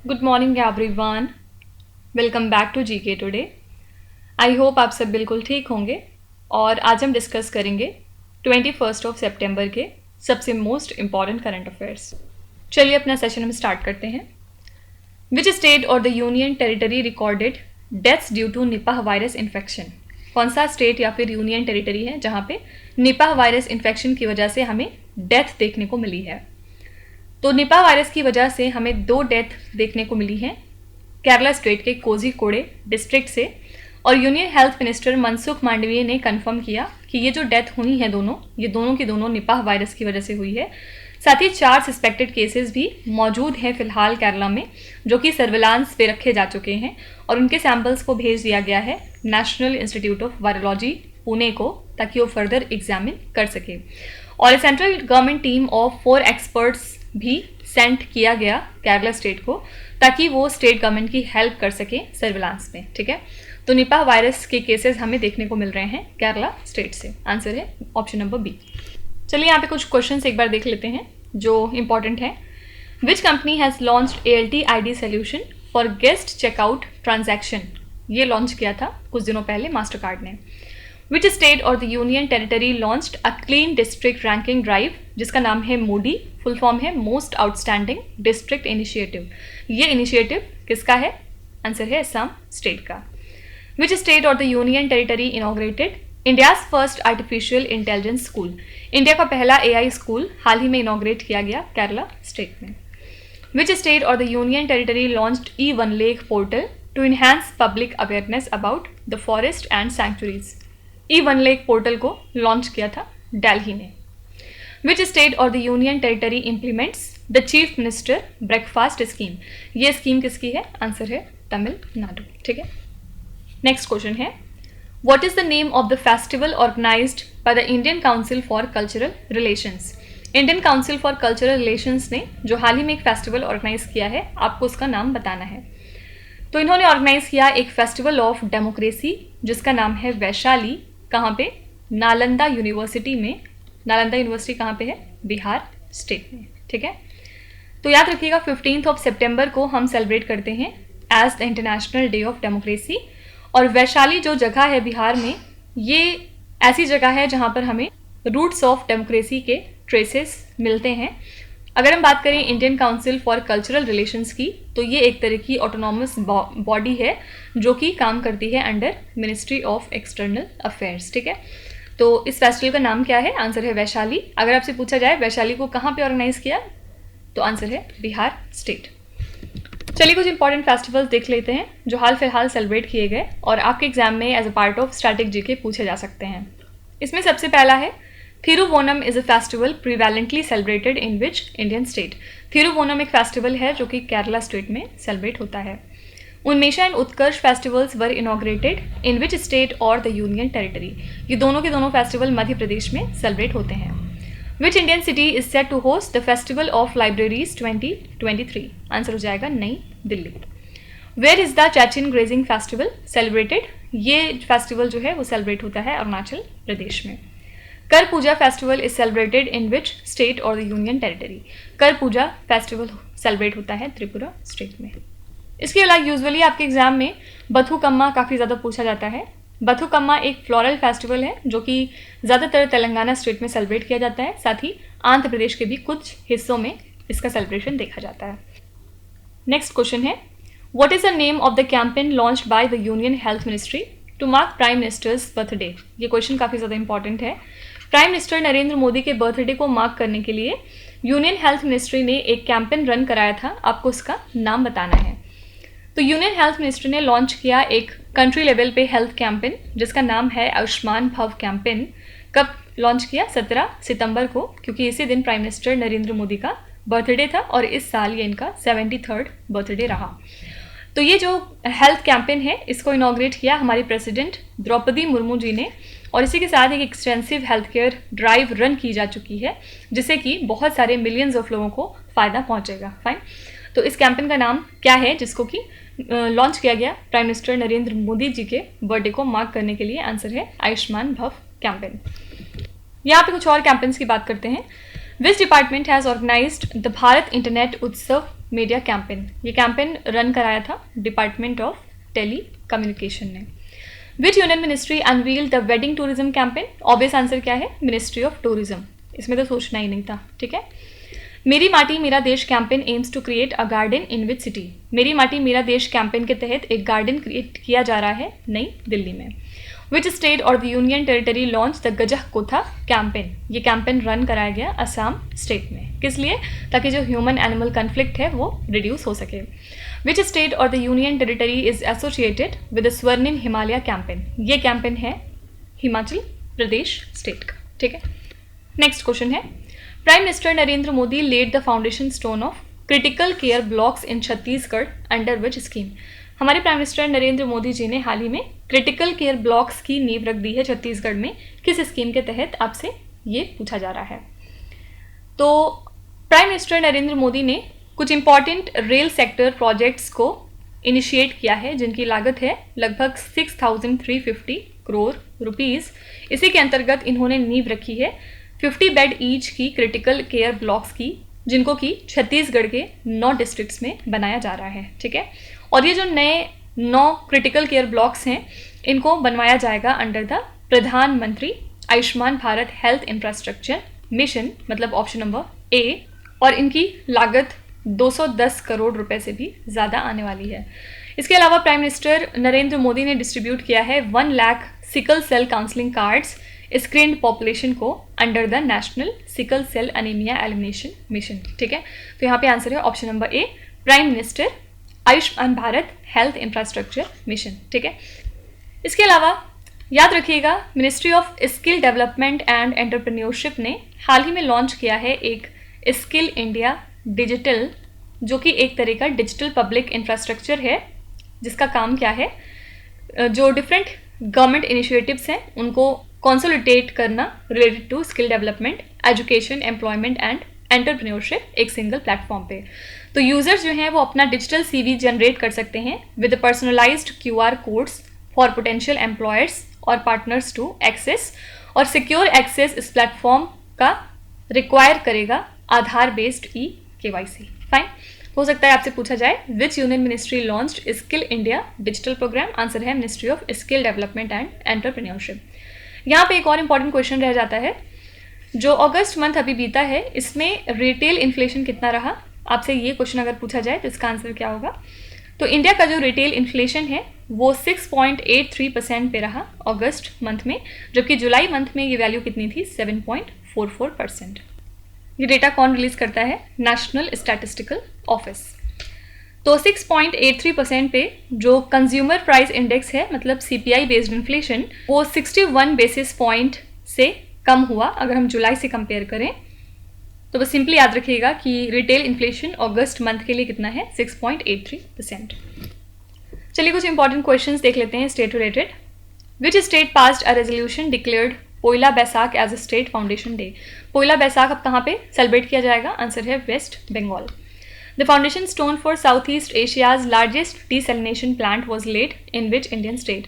Good morning everyone. Welcome back to GK today. I hope आप सब बिल्कुल ठीक होंगे और आज हम डिस्कस करेंगे 21 सितंबर के सबसे मोस्ट इम्पॉर्टेंट करंट अफेयर्स। चलिए अपना सेशन हम स्टार्ट करते हैं। विच स्टेट और the union territory recorded deaths due to Nipah virus infection? कौन सा स्टेट या फिर यूनियन टेरिटरी है जहाँ पे निपाह वायरस इन्फेक्शन की वजह से हमें डेथ देखने को मिली है? तो निपाह वायरस की वजह से हमें 2 डेथ देखने को मिली हैं केरला स्टेट के कोझिकोडे डिस्ट्रिक्ट से, और union health minister Mansukh Mandaviya ने कंफर्म किया कि ये जो डेथ हुई हैं ये दोनों की दोनों निपाह वायरस की वजह से हुई है। साथ ही 4 सस्पेक्टेड केसेस भी मौजूद हैं फिलहाल केरला में, जो कि सर्विलांस पे रखे जा चुके हैं और उनके सैंपल्स को भेज दिया गया है national institute of virology Pune को, ताकि वो फर्दर एग्जामिन कर सके। और central government team of 4 experts भी सेंड किया गया केरला स्टेट को, ताकि वो स्टेट गवर्नमेंट की हेल्प कर सके सर्विलांस में। ठीक है, तो निपाह वायरस के केसेस हमें देखने को मिल रहे हैं केरला स्टेट से। आंसर है ऑप्शन नंबर बी। चलिए यहाँ पे कुछ क्वेश्चंस एक बार देख लेते हैं जो इंपॉर्टेंट है। Which company has launched ALT ID solution for guest checkout transaction? ये लॉन्च किया था कुछ दिनों पहले मास्टर कार्ड ने। विच स्टेट और the union territory launched a clean district ranking drive, जिसका नाम है मोडी, फुल फॉर्म है मोस्ट आउटस्टैंडिंग डिस्ट्रिक्ट इनिशिएटिव। ये इनिशिएटिव किसका है? आंसर है असम स्टेट का। विच स्टेट और the union territory inaugurated India's first artificial intelligence school? India का पहला AI स्कूल हाल ही में इनॉग्रेट किया गया केरला स्टेट में। विच स्टेट और the union territory launched E1 lake portal to enhance public awareness about the forest and sanctuaries? E1 lake portal को launch किया था दिल्ली ने। विच स्टेट और the union territory implements the chief minister breakfast scheme? ये scheme किसकी है? Answer है तमिलनाडु। ठीक है, नेक्स्ट क्वेश्चन है what is the name of the festival organised by the Indian council for cultural relations? Indian council for cultural relations ने जो हाल ही में एक फेस्टिवल ऑर्गेनाइज किया है, आपको उसका नाम बताना है। तो इन्होंने ऑर्गेनाइज किया एक फेस्टिवल ऑफ डेमोक्रेसी जिसका नाम है वैशाली। कहाँ पे? नालंदा यूनिवर्सिटी में। नालंदा यूनिवर्सिटी कहाँ पे है? बिहार स्टेट में। ठीक है, तो याद रखिएगा 15 सितंबर को हम सेलिब्रेट करते हैं as the international day of democracy. और वैशाली जो जगह है बिहार में, ये ऐसी जगह है जहाँ पर हमें रूट्स ऑफ डेमोक्रेसी के ट्रेसेस मिलते हैं। अगर हम बात करें Indian council for cultural relations की, तो ये एक तरह की ऑटोनॉमस बॉडी है जो कि काम करती है under ministry of external affairs. ठीक है, तो इस फेस्टिवल का नाम क्या है? आंसर है वैशाली। अगर आपसे पूछा जाए वैशाली को कहाँ पे ऑर्गेनाइज किया, तो आंसर है बिहार स्टेट। चलिए कुछ इंपॉर्टेंट फेस्टिवल्स देख लेते हैं जो हाल फिलहाल सेलिब्रेट किए गए और आपके एग्जाम में as a part of static GK पूछे जा सकते हैं। इसमें सबसे पहला है Thiruvonam is a festival prevalently celebrated in which Indian state? Thiruvonam एक फेस्टिवल है जो कि केरला स्टेट में सेलिब्रेट होता है। Unmesha and Utkarsh festivals were inaugurated in which state और द यूनियन टेरिटरी? ये दोनों के दोनों फेस्टिवल मध्य प्रदेश में सेलिब्रेट होते हैं। Which Indian city is set to host the festival of libraries 2023? Answer हो जाएगा New Delhi. Where is the Chaichin grazing festival celebrated? ये फेस्टिवल जो है वो सेलिब्रेट होता है अरुणाचल प्रदेश में। Kar Puja festival is celebrated in which state और the union territory? Kar Puja festival celebrate होता है त्रिपुरा स्टेट में। इसके अलावा यूजुअली आपके एग्जाम में बथुकम्मा काफ़ी ज़्यादा पूछा जाता है। बथुकम्मा एक फ्लोरल फेस्टिवल है जो कि ज़्यादातर तेलंगाना स्टेट में सेलिब्रेट किया जाता है, साथ ही आंध्र प्रदेश के भी कुछ हिस्सों में इसका सेलिब्रेशन देखा जाता है। नेक्स्ट क्वेश्चन है what is the name of the campaign launched by the union health ministry to mark prime minister's birthday? ये क्वेश्चन काफ़ी ज़्यादा इंपॉर्टेंट है। प्राइम मिनिस्टर नरेंद्र मोदी के बर्थडे को मार्क करने के लिए यूनियन हेल्थ मिनिस्ट्री ने एक कैंपेन रन कराया था, आपको उसका नाम बताना है। तो यूनियन हेल्थ मिनिस्ट्री ने लॉन्च किया एक कंट्री लेवल पे हेल्थ कैंपेन जिसका नाम है आयुष्मान भव कैंपेन। कब लॉन्च किया? 17 सितंबर को, क्योंकि इसी दिन प्राइम मिनिस्टर नरेंद्र मोदी का बर्थडे था और इस साल ये इनका 73rd बर्थडे रहा। तो ये जो हेल्थ कैंपेन है इसको इनॉग्रेट किया हमारी प्रेसिडेंट द्रौपदी मुर्मू जी ने, और इसी के साथ एक extensive health care drive run की जा चुकी है जिससे कि बहुत सारे मिलियंस ऑफ लोगों को फ़ायदा पहुंचेगा। फाइन, तो इस कैंपेन का नाम क्या है जिसको कि लॉन्च किया गया प्राइम मिनिस्टर नरेंद्र मोदी जी के बर्थडे को मार्क करने के लिए? आंसर है आयुष्मान भव कैंपेन। यहाँ पे कुछ और कैंपेन्स की बात करते हैं। Which department has organised the Bharat internet Utsav media campaign? ये कैंपेन रन कराया था डिपार्टमेंट ऑफ टेली कम्युनिकेशन ने। Which union ministry unveil the wedding tourism campaign? Obvious answer क्या है? Ministry of tourism. इसमें तो सोचना ही नहीं था, ठीक है। मेरी Maati Mera Desh campaign aims to create a garden in which city? Meri Maati Mera Desh campaign के तहत एक गार्डन क्रिएट किया जा रहा है नई दिल्ली में। विच स्टेट और the union territory launch the Gajah Kotha campaign? ये कैंपेन रन कराया गया असम स्टेट में। किस लिए? ताकि जो ह्यूमन एनिमल कन्फ्लिक्ट है वो रिड्यूस हो सके। विच स्टेट और the union territory is associated with the स्वर्णिम हिमालय कैंपेन? ये कैंपेन है हिमाचल प्रदेश स्टेट का, ठीक है। नेक्स्ट क्वेश्चन है, prime minister Narendra Modi laid the foundation stone of critical care blocks in Chhattisgarh under which scheme? हमारे प्राइम मिनिस्टर नरेंद्र मोदी जी ने हाल ही में क्रिटिकल केयर ब्लॉक्स की नींव रख दी है छत्तीसगढ़ में। किस स्कीम के तहत? आपसे ये पूछा जा रहा है। तो प्राइम मिनिस्टर नरेंद्र मोदी ने कुछ इंपॉर्टेंट रेल सेक्टर प्रोजेक्ट्स को इनिशिएट किया है जिनकी लागत है लगभग 6,350 करोड़ रुपीज़। इसी के अंतर्गत इन्होंने नींव रखी है 50 बेड ईच की क्रिटिकल केयर ब्लॉक्स की, जिनको कि छत्तीसगढ़ के 9 डिस्ट्रिक्ट्स में बनाया जा रहा है, ठीक है। और ये जो नए 9 क्रिटिकल केयर ब्लॉक्स हैं इनको बनवाया जाएगा अंडर द प्रधानमंत्री Ayushman Bharat health infrastructure mission, मतलब ऑप्शन नंबर ए, और इनकी लागत 210 करोड़ रुपए से भी ज़्यादा आने वाली है। इसके अलावा प्राइम मिनिस्टर नरेंद्र मोदी ने डिस्ट्रीब्यूट किया है 1 lakh sickle cell counselling cards screened population को under the national sickle cell anaemia elimination mission, ठीक है। तो यहाँ पे आंसर है option number A, prime minister Ayushman Bharat health infrastructure mission, ठीक है। इसके अलावा याद रखिएगा ministry of skill development and entrepreneurship ने हाल ही में लॉन्च किया है एक स्किल इंडिया डिजिटल, जो कि एक तरह का डिजिटल पब्लिक इंफ्रास्ट्रक्चर है, जिसका काम क्या है, जो डिफरेंट गवर्नमेंट इनिशिएटिव्स हैं उनको कंसोलिडेट करना related to skill development, education, employment and entrepreneurship एक सिंगल प्लेटफॉर्म पे। तो यूजर्स जो हैं वो अपना डिजिटल सीवी जनरेट कर सकते हैं with personalised QR codes for potential employers और पार्टनर्स टू एक्सेस, और सिक्योर एक्सेस इस प्लेटफॉर्म का रिक्वायर करेगा Aadhaar based e KYC. Fine, हो सकता है आपसे पूछा जाए which union ministry launched skill India digital programme? Answer है ministry of skill development and entrepreneurship. यहाँ पे एक और इम्पॉर्टेंट क्वेश्चन रह जाता है, जो अगस्त मंथ अभी बीता है इसमें रिटेल इन्फ्लेशन कितना रहा? आपसे ये क्वेश्चन अगर पूछा जाए तो इसका आंसर क्या होगा? तो इंडिया का जो रिटेल इन्फ्लेशन है वो 6.83% पे रहा अगस्त मंथ में, जबकि जुलाई मंथ में ये वैल्यू कितनी थी? 7.44%। ये डेटा कौन रिलीज करता है? National statistical office. तो 6.83% पे जो कंज्यूमर प्राइस इंडेक्स है, मतलब सीपीआई बेस्ड इन्फ्लेशन, वो 61 बेसिस पॉइंट से कम हुआ अगर हम जुलाई से कंपेयर करें। तो बस सिंपली याद रखिएगा कि रिटेल इन्फ्लेशन अगस्त मंथ के लिए कितना है? 6.83%। चलिए कुछ इंपॉर्टेंट क्वेश्चंस देख लेते हैं state related. Which state passed a resolution declared Poila Baisakh as a state foundation day? Poila Baisakh अब कहाँ पे सेलिब्रेट किया जाएगा? आंसर है West Bengal. The foundation stone for South East Asia's largest desalination plant was laid in which Indian state?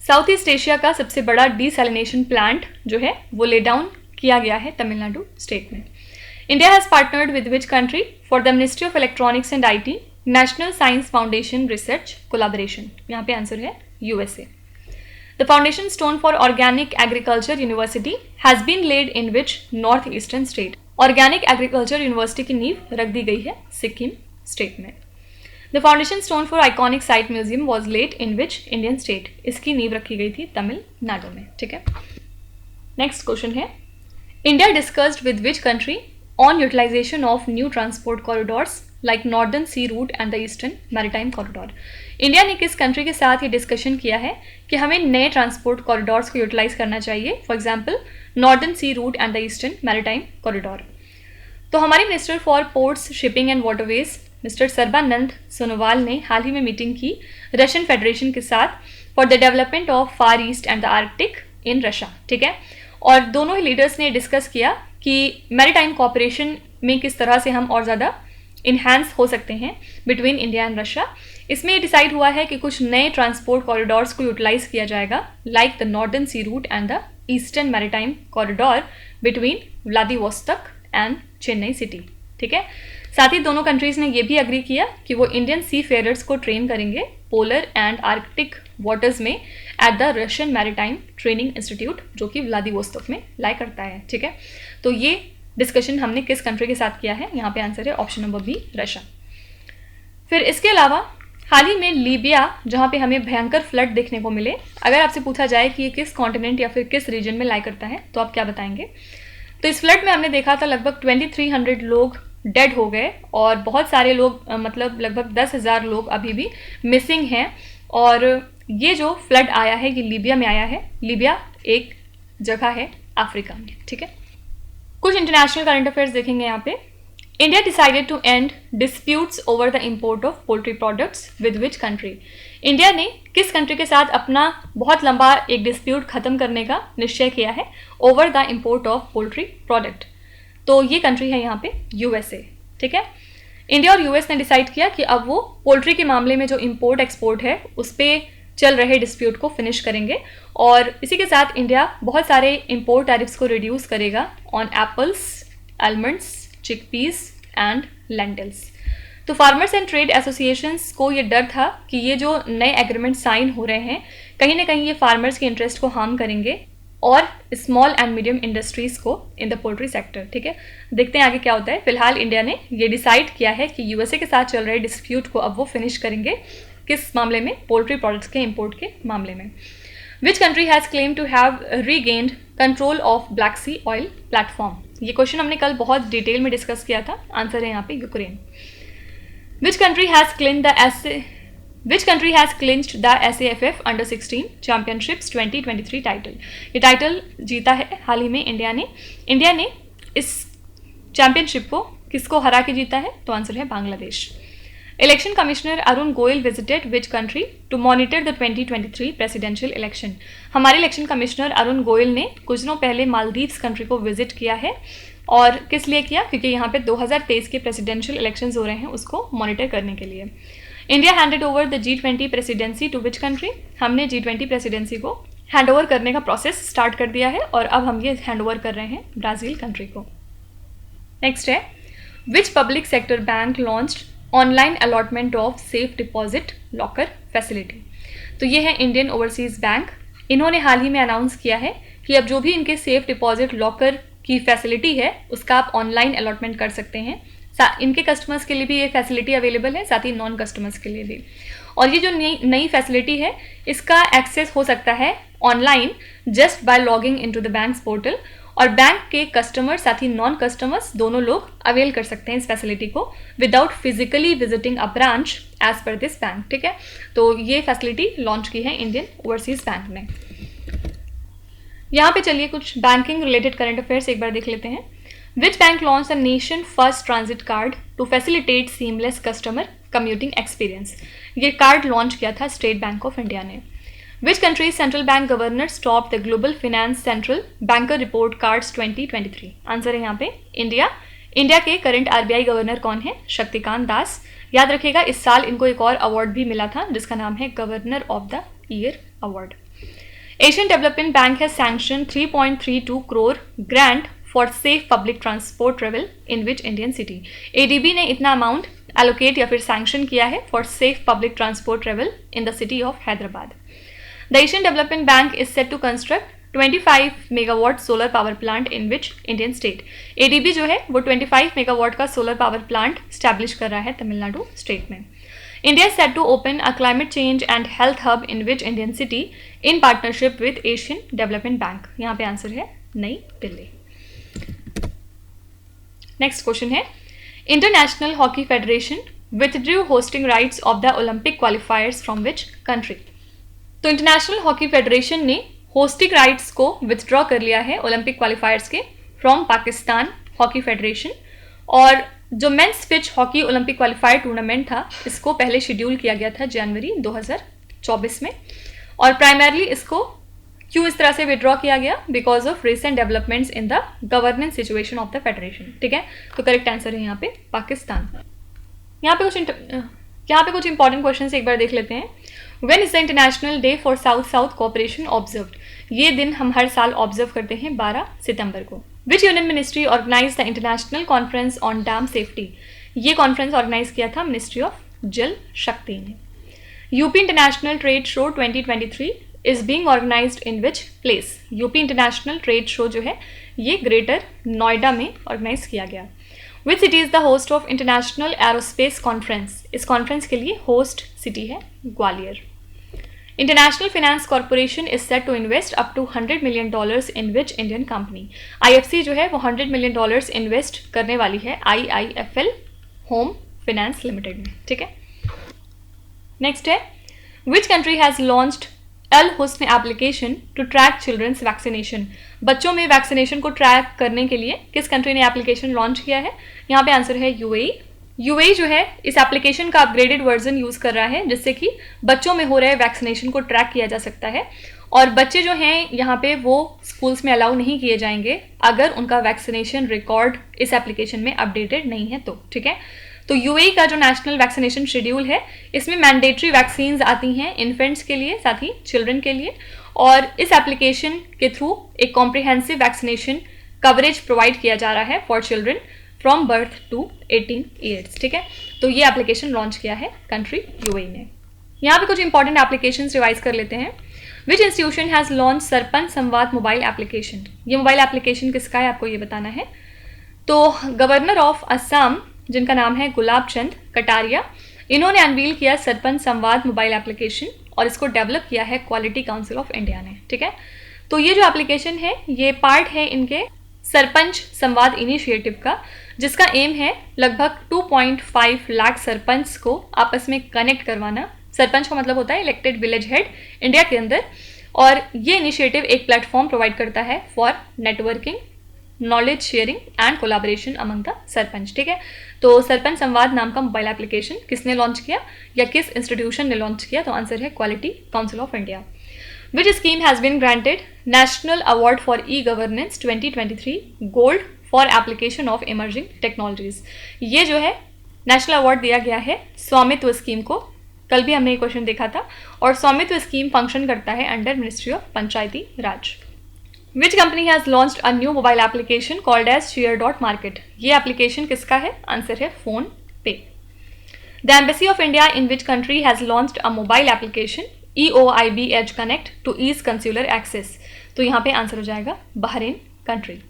South East Asia का सबसे बड़ा desalination plant जो है वो ले डाउन किया गया है तमिलनाडु स्टेट में। India has partnered with which country for the ministry of electronics and IT national science foundation research collaboration? यहाँ पे आंसर है USA. The foundation stone for organic agriculture university has been laid in which north eastern state? Organic agriculture university की नींव रख दी गई है Sikkim state में। The foundation stone for iconic site museum was laid in which Indian state? इसकी नींव रखी गई थी तमिलनाडु में, ठीक है। नेक्स्ट क्वेश्चन है, India discussed with which country on utilisation of new transport corridors like northern sea route and the eastern maritime corridor? India ने किस कंट्री के साथ ये डिस्कशन किया है कि हमें नए ट्रांसपोर्ट कॉरिडोर्स को यूटिलाइज करना चाहिए, for example northern sea route and the eastern maritime corridor? तो हमारे minister for ports, shipping and waterways mister Sarbananda Sonowal ने हाल ही में मीटिंग की रशियन फेडरेशन के साथ for the development of far east and the Arctic in Russia, ठीक है। और दोनों ही लीडर्स ने डिस्कस किया कि मैरीटाइम कॉपरेशन में किस तरह से हम और ज़्यादा इन्हांस हो सकते हैं बिटवीन इंडिया एंड रशिया। इसमें डिसाइड हुआ है कि कुछ नए ट्रांसपोर्ट कॉरिडोर्स को यूटिलाइज किया जाएगा like the northern sea route and the eastern maritime corridor between Vladivostok and Chennai city, ठीक है। साथ ही दोनों कंट्रीज ने ये भी अग्री किया कि वो इंडियन सी फेयरर्स को ट्रेन करेंगे पोलर एंड आर्कटिक वाटर्स में at the Russian maritime training institute, जो कि व्लादिवोस्तोक में लाई करता है, ठीक है। तो ये डिस्कशन हमने किस कंट्री के साथ किया है, यहाँ पे आंसर है ऑप्शन नंबर बी, रशिया। फिर इसके अलावा हाल ही में लीबिया, जहाँ पे हमें भयंकर फ्लड देखने को मिले, अगर आपसे पूछा जाए कि ये किस कॉन्टिनेंट या फिर किस रीजन में लाई करता है तो आप क्या बताएंगे? तो इस फ्लड में हमने देखा था लगभग 2300 लोग डेड हो गए और बहुत सारे लोग मतलब लगभग 10,000 लोग अभी भी मिसिंग हैं। और ये जो फ्लड आया है ये लीबिया में आया है। लीबिया एक जगह है अफ्रीका में, ठीक है। कुछ इंटरनेशनल करंट अफेयर्स देखेंगे यहाँ पे। India decided to end disputes over the import of poultry products with which country? India ने किस कंट्री के साथ अपना बहुत लंबा एक डिस्प्यूट खत्म करने का निश्चय किया है over the import of poultry product? तो ये कंट्री है यहाँ पे यूएसए, ठीक है। इंडिया और यूएस ने डिसाइड किया कि अब वो पोल्ट्री के मामले में जो इम्पोर्ट एक्सपोर्ट है उस पर चल रहे डिस्प्यूट को फिनिश करेंगे और इसी के साथ इंडिया बहुत सारे इम्पोर्ट टैरिफ्स को रिड्यूस करेगा on apples, almonds, chickpeas and lentils. तो फार्मर्स एंड ट्रेड एसोसिएशंस को ये डर था कि ये जो नए एग्रीमेंट साइन हो रहे हैं कहीं ना कहीं ये फार्मर्स के इंटरेस्ट को हार्म करेंगे और स्मॉल एंड मीडियम इंडस्ट्रीज को इन द पोल्ट्री सेक्टर, ठीक है। देखते हैं आगे क्या होता है। फिलहाल इंडिया ने ये डिसाइड किया है कि यूएसए के साथ चल रहे डिस्प्यूट को अब वो फिनिश करेंगे। किस मामले में? पोल्ट्री प्रोडक्ट्स के इम्पोर्ट के मामले में। Which country has claim to have regained control of black sea oil platform? ये क्वेश्चन हमने कल बहुत डिटेल में डिस्कस किया था। आंसर है यहाँ पे Ukraine. Which country has clinched the SAFF under 16 championships 2023 title? ये टाइटल जीता है हाल ही में इंडिया ने इस चैंपियनशिप को किसको हरा के जीता है? तो आंसर है Bangladesh. Election commissioner Arun Goyal visited which country to monitor the 2023 presidential election? हमारे इलेक्शन कमिश्नर अरुण गोयल ने कुछ दिनों पहले मालदीव्स कंट्री को विजिट किया है। और किस लिए किया? क्योंकि यहाँ पे 2023 के प्रेसिडेंशियल इलेक्शंस हो रहे हैं, उसको मॉनिटर करने के लिए। India handed over the G20 presidency to which country? हमने G20 प्रेसिडेंसी को हैंड ओवर करने का प्रोसेस स्टार्ट कर दिया है और अब हम ये हैंड ओवर कर रहे हैं ब्राज़ील कंट्री को। नेक्स्ट है which public sector bank launched online allotment of safe deposit locker facility? तो ये है इंडियन ओवरसीज़ बैंक। इन्होंने हाल ही में अनाउंस किया है कि अब जो भी इनके सेफ डिपॉजिट लॉकर की फैसिलिटी है उसका आप ऑनलाइन अलॉटमेंट कर सकते हैं। इनके कस्टमर्स के लिए भी ये फैसिलिटी अवेलेबल है, साथ ही नॉन कस्टमर्स के लिए भी। और ये जो नई फैसिलिटी है इसका एक्सेस हो सकता है online just by logging into the banks portal और बैंक के कस्टमर्स साथ ही नॉन कस्टमर्स दोनों लोग अवेल कर सकते हैं इस फैसिलिटी को without physically visiting a branch as per this bank, ठीक है। तो ये फैसिलिटी लॉन्च की है इंडियन ओवरसीज बैंक ने। यहाँ पे चलिए कुछ बैंकिंग रिलेटेड करंट अफेयर्स एक बार देख लेते हैं। विच bank launch the nation first transit card to facilitate seamless customer commuting experience? ये कार्ड लॉन्च किया था स्टेट बैंक ऑफ इंडिया ने। Which country's central bank governor stop the global finance central banker report cards 2023? आंसर है यहाँ पे India के current RBI governor कौन है? शक्तिकांत दास। याद रखिएगा इस साल इनको एक और अवार्ड भी मिला था जिसका नाम है governor of the year award. Asian Development bank has sanction 3.32 crore grant for safe public transport travel in which Indian city? ADB ने इतना अमाउंट एलोकेट या फिर सैंक्शन किया है for safe public transport travel in the city of Hyderabad. The Asian Development Bank is set to construct 25 megawatt solar power plant in which Indian state? ADB जो है वो 25 megawatt का सोलर पावर प्लांट स्टैब्लिश कर रहा है Tamil Nadu state में। India is set to open a climate change and health hub in which Indian city in partnership with Asian Development Bank? यहाँ पे आंसर है नई दिल्ली। नेक्स्ट क्वेश्चन है international hockey federation withdrew hosting rights of the Olympic qualifiers from which country? तो international hockey federation ने hosting rights को withdraw कर लिया है ओलंपिक क्वालिफायर्स के फ्रॉम पाकिस्तान हॉकी फेडरेशन। और जो men's pitch hockey Olympic qualifier tournament था इसको पहले शेड्यूल किया गया था जनवरी 2024 में। और प्राइमरली इसको क्यों इस तरह से विड्रॉ किया गया? Because of recent developments in the governance situation of the federation, ठीक है। तो करेक्ट आंसर है यहाँ पे पाकिस्तान। यहाँ पे कुछ इंपॉर्टेंट क्वेश्चन एक बार देख लेते हैं। When is the international day for south south cooperation observed? ये दिन हम हर साल ऑब्जर्व करते हैं 12 सितंबर को। Which union ministry organise the international conference on dam safety? ये कॉन्फ्रेंस ऑर्गेनाइज किया था मिनिस्ट्री ऑफ जल शक्ति ने। UP international trade show 2023 is being organised in which place? UP international trade show जो है ये ग्रेटर नोएडा में ऑर्गेनाइज किया गया। Which city is the host of international aerospace conference? इस कॉन्फ्रेंस के लिए होस्ट सिटी है Gwalior. International finance corporation is set to invest up to $100 million in which Indian company? IFC जो है वो $100 million इन्वेस्ट करने वाली है IIFL होम फाइनेंस लिमिटेड में, ठीक है। नेक्स्ट है, which country has launched Al Husn application to track children's vaccination? बच्चों में वैक्सीनेशन को ट्रैक करने के लिए किस कंट्री ने एप्लीकेशन लॉन्च किया है? यहाँ पे आंसर है UAE। UAE जो है इस एप्लीकेशन का अपग्रेडेड वर्जन यूज कर रहा है जिससे कि बच्चों में हो रहे वैक्सीनेशन को ट्रैक किया जा सकता है, और बच्चे जो हैं यहाँ पे वो स्कूल्स में अलाउ नहीं किए जाएंगे अगर उनका वैक्सीनेशन रिकॉर्ड इस एप्लीकेशन में अपडेटेड नहीं है तो, ठीक है। तो UAE का जो नेशनल वैक्सीनेशन शेड्यूल है इसमें मैंडेटरी वैक्सीन्स आती हैं इन्फेंट्स के लिए, साथ ही चिल्ड्रन के लिए, और इस एप्लीकेशन के थ्रू एक कॉम्प्रिहेंसिव वैक्सीनेशन कवरेज प्रोवाइड किया जा रहा है for children from birth to 18 years, ठीक है। तो ये एप्लीकेशन लॉन्च किया है कंट्री UAE ने। यहाँ पे कुछ इंपॉर्टेंट एप्लीकेशन रिवाइज कर लेते हैं। विच इंस्टीट्यूशन हैज़ लॉन्च सरपंच संवाद मोबाइल एप्लीकेशन? ये मोबाइल एप्लीकेशन किसका है आपको ये बताना है। तो गवर्नर ऑफ असम जिनका नाम है गुलाब चंद कटारिया, इन्होंने अनवील किया सरपंच संवाद मोबाइल एप्लीकेशन और इसको डेवलप किया है क्वालिटी काउंसिल ऑफ इंडिया ने, ठीक है। तो ये जो एप्लीकेशन है ये पार्ट है इनके सरपंच संवाद इनिशिएटिव का, जिसका एम है लगभग 2.5 लाख सरपंच को आपस में कनेक्ट करवाना। सरपंच का मतलब होता है इलेक्टेड विलेज हेड इंडिया के अंदर, और ये इनिशिएटिव एक प्लेटफॉर्म प्रोवाइड करता है for networking, knowledge sharing and collaboration among the sarpanch, ठीक है। तो सरपंच संवाद नाम का मोबाइल एप्लीकेशन किसने लॉन्च किया या किस इंस्टीट्यूशन ने लॉन्च किया? तो आंसर है quality council of India. Which scheme has been granted national award for e-governance 2023 gold for application of emerging technologies? ये जो है नेशनल अवार्ड दिया गया है स्वामित्व स्कीम को। कल भी हमने ये क्वेश्चन देखा था, और स्वामित्व स्कीम फंक्शन करता है under ministry of Panchayati Raj. Which company has launched a new mobile application called as Share.Market? ये एप्लीकेशन किसका है? आंसर है फोन पे। The Embassy of India in which country has launched a mobile application EOIB Edge Connect to ease consular access? तो यहाँ पे answer हो जाएगा Bahrain country.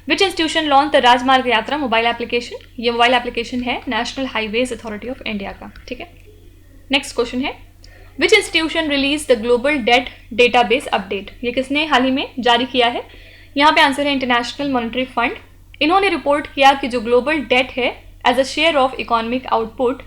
Which institution launched the Rajmarg Yatra mobile application? ये मोबाइल एप्लीकेशन है national highways authority of India का, ठीक है। नेक्स्ट क्वेश्चन है, which institution release the global debt database update? ये किसने हाल ही में जारी किया है? यहाँ पे आंसर है इंटरनेशनल मॉनेटरी फंड। इन्होंने रिपोर्ट किया कि जो ग्लोबल डेट है as a share of economic output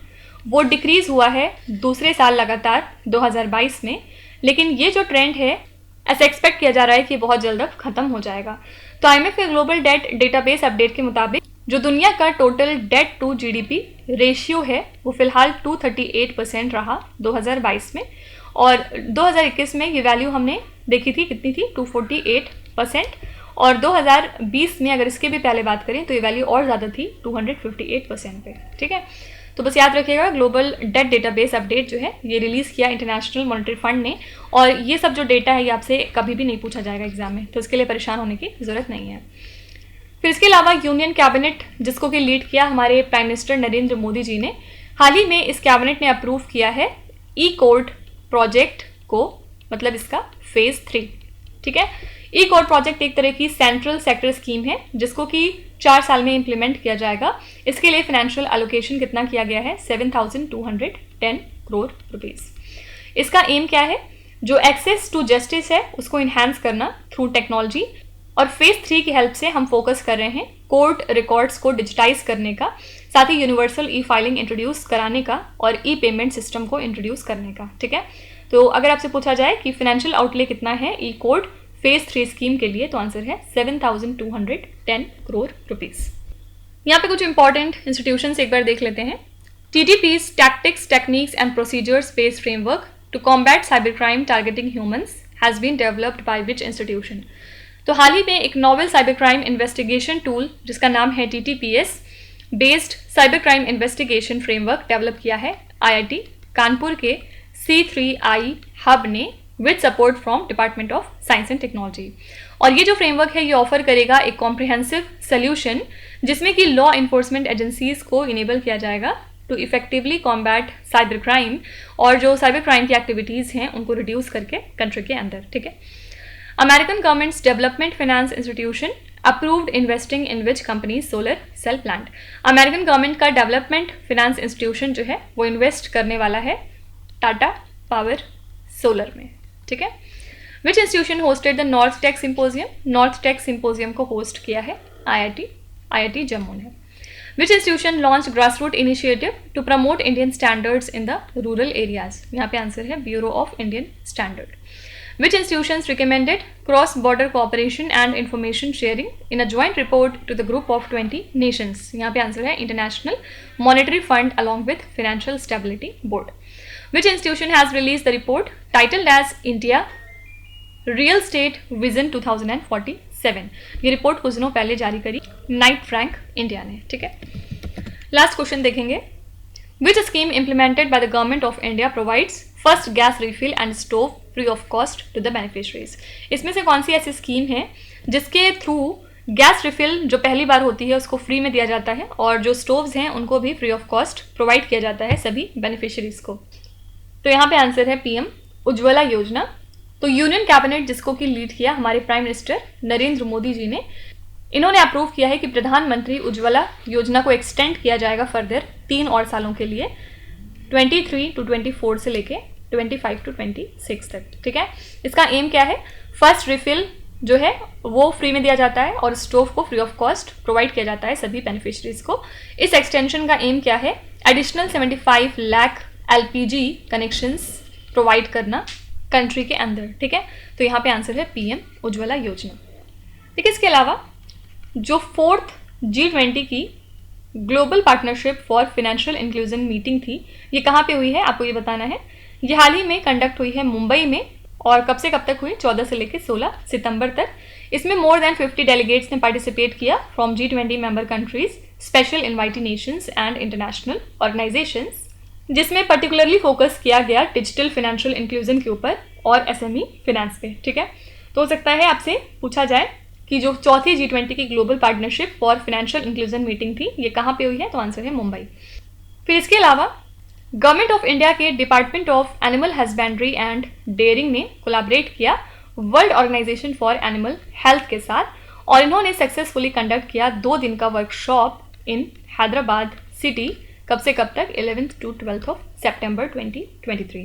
वो डिक्रीज हुआ है दूसरे साल लगातार 2022 में, लेकिन ये जो ट्रेंड है ऐसा एक्सपेक्ट किया जा रहा है कि बहुत जल्द अब खत्म हो जाएगा। तो IMF के ग्लोबल डेट डेटाबेस अपडेट के मुताबिक जो दुनिया का total debt to GDP ratio है वो फिलहाल 238% रहा 2022 में, और 2021 में ये वैल्यू हमने देखी थी कितनी थी 248%, और 2020 में अगर इसके भी पहले बात करें तो ये वैल्यू और ज़्यादा थी 258% पे, ठीक है। तो बस याद रखिएगा ग्लोबल डेट डेटाबेस अपडेट जो है ये रिलीज़ किया इंटरनेशनल मॉनेटरी फंड ने, और ये सब जो डेटा है ये आपसे कभी भी नहीं पूछा जाएगा एग्जाम में, तो इसके लिए परेशान होने की ज़रूरत नहीं है। फिर इसके अलावा यूनियन कैबिनेट जिसको कि लीड किया हमारे प्राइम मिनिस्टर नरेंद्र मोदी जी ने, हाल ही में इस कैबिनेट ने अप्रूव किया है ई-कोर्ट प्रोजेक्ट को, मतलब इसका फेज़ 3, ठीक है। ई-कोर्ट प्रोजेक्ट एक तरह की सेंट्रल सेक्टर स्कीम है जिसको कि 4 साल में इम्प्लीमेंट किया जाएगा। इसके लिए फाइनेंशियल एलोकेशन कितना किया गया है 7,210 करोड़ रुपीज़। इसका एम क्या है? जो एक्सेस टू जस्टिस है उसको इन्हांस करना थ्रू टेक्नोलॉजी, और फेज 3 की हेल्प से हम फोकस कर रहे हैं कोर्ट रिकॉर्ड्स को डिजिटाइज करने का, साथ ही यूनिवर्सल ई-फाइलिंग इंट्रोड्यूस कराने का और ई-पेमेंट सिस्टम को इंट्रोड्यूस करने का, ठीक है। तो अगर आपसे पूछा जाए कि फाइनेंशियल आउटले कितना है ई कोर्ट फेज 3 स्कीम के लिए, तो आंसर है 7,210 करोड़ रुपीज़। यहाँ पे कुछ इंपॉर्टेंट इंस्टीट्यूशंस एक बार देख लेते हैं। TTP's Tactics, Techniques and Procedures Based Framework to Combat Cybercrime Targeting Humans has been developed by which institution? तो हाल ही में एक novel cyber crime investigation tool जिसका नाम है TTPS based cyber crime investigation framework develop किया है IIT कानपुर के C3I hub ने with support from department of science and technology. और ये जो फ्रेमवर्क है ये ऑफर करेगा एक कॉम्प्रिहेंसिव सोल्यूशन जिसमें कि लॉ इन्फोर्समेंट एजेंसीज को इनेबल किया जाएगा to effectively combat cyber crime और जो साइबर क्राइम की एक्टिविटीज़ हैं उनको रिड्यूस करके कंट्री के अंदर, ठीक है। American governments development finance institution approved investing in which company solar cell plant. American government का डेवलपमेंट फाइनेंस इंस्टीट्यूशन जो है वो इन्वेस्ट करने वाला है टाटा पावर सोलर में, ठीक है। Which institution hosted the north tech symposium. North tech symposium को होस्ट किया है IIT जम्मू ने। Which institution launch grass root initiative to promote Indian standards in the rural areas. यहाँ पे आंसर है bureau of Indian standard. Which institutions recommended cross-border cooperation and information sharing in a joint report to the group of 20 nations? यहाँ पे answer है International Monetary Fund along with Financial Stability Board. Which institution has released the report titled as India Real State Vision 2047? ये report कुछ दिनों पहले जारी करी Knight Frank India ने, ठीक है। लास्ट क्वेश्चन देखेंगे। Which scheme implemented by the government of India provides first gas refill and stove free of cost to the beneficiaries? इसमें से कौन सी ऐसी स्कीम है जिसके थ्रू गैस रिफिल जो पहली बार होती है उसको फ्री में दिया जाता है और जो स्टोव्स हैं उनको भी फ्री ऑफ कॉस्ट प्रोवाइड किया जाता है सभी बेनिफिशियरीज को? तो यहाँ पे आंसर है PM उज्ज्वला योजना। तो यूनियन कैबिनेट जिसको कि लीड किया हमारे प्राइम मिनिस्टर नरेंद्र मोदी जी ने, इन्होंने अप्रूव किया है कि प्रधानमंत्री उज्ज्वला योजना को एक्सटेंड किया जाएगा फर्दर 3 और सालों के लिए, 23 to 24 से लेके 25 to 26 तक, ठीक है। इसका एम क्या है? फर्स्ट रिफिल जो है वो फ्री में दिया जाता है और स्टोव को फ्री ऑफ कॉस्ट प्रोवाइड किया जाता है सभी बेनिफिशरीज को। इस एक्सटेंशन का एम क्या है? Additional 75 lakh LPG connections provide करना कंट्री के अंदर, ठीक है। तो यहाँ पे आंसर है PM उज्ज्वला योजना, ठीक है। इसके अलावा जो 4th G20 की global partnership for financial inclusion meeting थी, ये कहाँ पे हुई है आपको ये बताना है। ये हाल ही में कंडक्ट हुई है मुंबई में और कब से कब तक हुई? 14 से लेकर 16 सितंबर तक। इसमें मोर देन 50 डेलीगेट्स ने पार्टिसिपेट किया from G20 member countries, special invitee Nations and international organisations, जिसमें पर्टिकुलरली फोकस किया गया डिजिटल फाइनेंशियल इंक्लूजन के ऊपर और SME फिनेंस पे, ठीक है। तो हो सकता है आपसे पूछा जाए कि जो चौथी G20 की global partnership for financial inclusion meeting थी ये कहाँ पे हुई है? तो आंसर है मुंबई। फिर इसके अलावा गवर्नमेंट ऑफ इंडिया के department of animal husbandry and dairying ने कोलैबोरेट किया world organisation for animal health के साथ और इन्होंने सक्सेसफुली कंडक्ट किया 2 दिन का वर्कशॉप इन हैदराबाद सिटी। कब से कब तक? 11th to 12th of September 2023।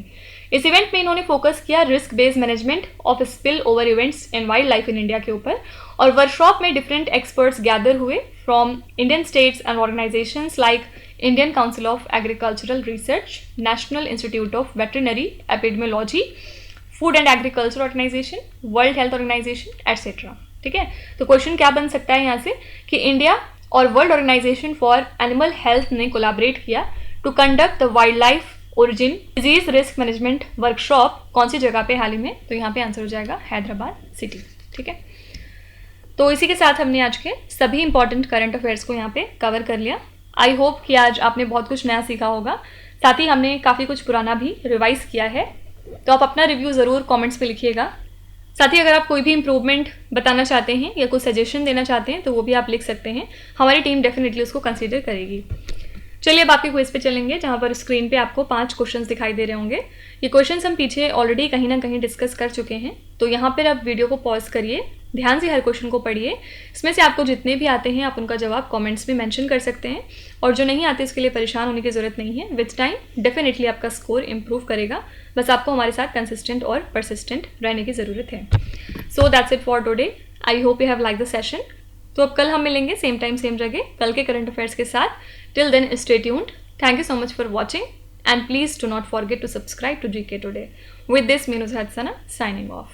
इस इवेंट में इन्होंने फोकस किया risk based management of spill over events in wildlife in India के ऊपर और वर्कशॉप में डिफरेंट एक्सपर्ट्स गैदर हुए from Indian states and organisations like Indian council of agricultural research, national institute of veterinary epidemiology, food and agriculture organisation, world health organisation etcetera, ठीक है। तो question क्या बन सकता है यहाँ से कि इंडिया और world organisation for animal health ने कोलैबोरेट किया to conduct the wildlife origin disease risk management workshop कौन सी जगह पे हाल ही में? तो यहाँ पे आंसर हो जाएगा हैदराबाद सिटी, ठीक है। तो इसी के साथ हमने आज के सभी इंपॉर्टेंट करंट अफेयर्स को यहाँ पे कवर कर लिया। आई होप कि आज आपने बहुत कुछ नया सीखा होगा, साथ ही हमने काफ़ी कुछ पुराना भी रिवाइज किया है। तो आप अपना रिव्यू ज़रूर कमेंट्स पे लिखिएगा। साथ ही अगर आप कोई भी इंप्रूवमेंट बताना चाहते हैं या कोई सजेशन देना चाहते हैं तो वो भी आप लिख सकते हैं, हमारी टीम डेफिनेटली उसको कंसीडर करेगी। चलिए अब आपके क्विज पे चलेंगे जहाँ पर स्क्रीन पे आपको 5 क्वेश्चंस दिखाई दे रहे होंगे। ये क्वेश्चंस हम पीछे ऑलरेडी कहीं ना कहीं डिस्कस कर चुके हैं, तो यहाँ पर आप वीडियो को पॉज करिए, ध्यान से हर क्वेश्चन को पढ़िए। इसमें से आपको जितने भी आते हैं आप उनका जवाब कमेंट्स में मेंशन कर सकते हैं और जो नहीं आते इसके लिए परेशान होने की ज़रूरत नहीं है। विथ टाइम डेफिनेटली आपका स्कोर इंप्रूव करेगा, बस आपको हमारे साथ कंसिस्टेंट और परसिस्टेंट रहने की ज़रूरत है। So that's it for today. I hope you have like the session. तो अब कल हम मिलेंगे सेम टाइम सेम जगह कल के करंट अफेयर्स के साथ। Till then stay tuned. Thank you so much for watching and please do not forget to subscribe to GK Today. With this, Meenuz Hadsana signing off.